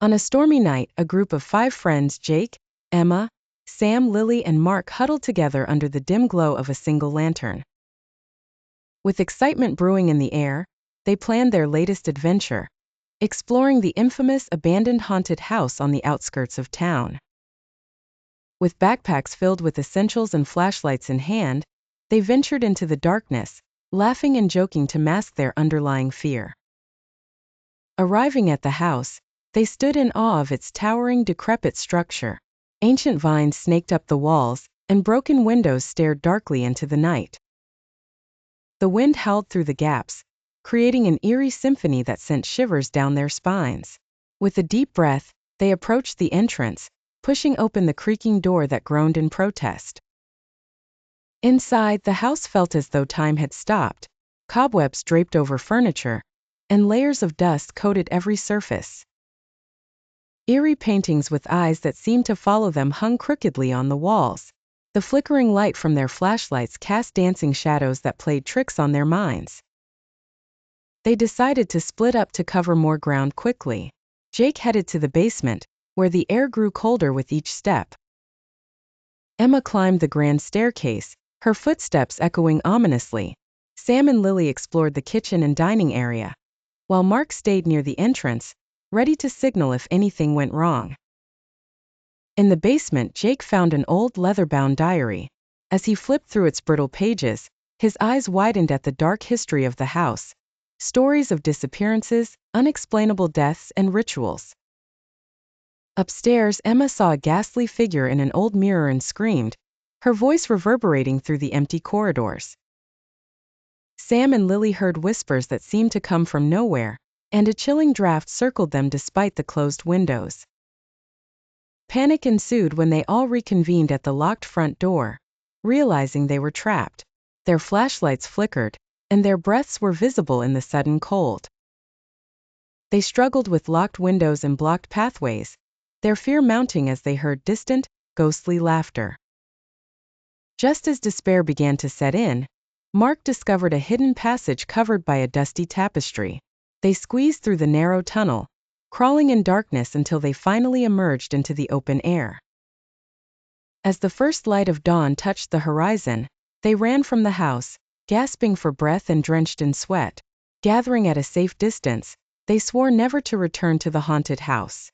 On a stormy night, a group of 5 friends, Jake, Emma, Sam, Lily, and Mark, huddled together under the dim glow of a single lantern. With excitement brewing in the air, they planned their latest adventure, exploring the infamous abandoned haunted house on the outskirts of town. With backpacks filled with essentials and flashlights in hand, they ventured into the darkness, laughing and joking to mask their underlying fear. Arriving at the house, they stood in awe of its towering, decrepit structure. Ancient vines snaked up the walls, and broken windows stared darkly into the night. The wind howled through the gaps, creating an eerie symphony that sent shivers down their spines. With a deep breath, they approached the entrance, pushing open the creaking door that groaned in protest. Inside, the house felt as though time had stopped. Cobwebs draped over furniture, and layers of dust coated every surface. Eerie paintings with eyes that seemed to follow them hung crookedly on the walls. The flickering light from their flashlights cast dancing shadows that played tricks on their minds. They decided to split up to cover more ground quickly. Jake headed to the basement, where the air grew colder with each step. Emma climbed the grand staircase, her footsteps echoing ominously. Sam and Lily explored the kitchen and dining area, while Mark stayed near the entrance, ready to signal if anything went wrong. In the basement, Jake found an old leather-bound diary. As he flipped through its brittle pages, his eyes widened at the dark history of the house. Stories of disappearances, unexplainable deaths, and rituals. Upstairs, Emma saw a ghastly figure in an old mirror and screamed, her voice reverberating through the empty corridors. Sam and Lily heard whispers that seemed to come from nowhere, and a chilling draft circled them despite the closed windows. Panic ensued when they all reconvened at the locked front door, realizing they were trapped. Their flashlights flickered, and their breaths were visible in the sudden cold. They struggled with locked windows and blocked pathways, their fear mounting as they heard distant, ghostly laughter. Just as despair began to set in, Mark discovered a hidden passage covered by a dusty tapestry. They squeezed through the narrow tunnel, crawling in darkness until they finally emerged into the open air. As the first light of dawn touched the horizon, they ran from the house, gasping for breath and drenched in sweat. Gathering at a safe distance, they swore never to return to the haunted house.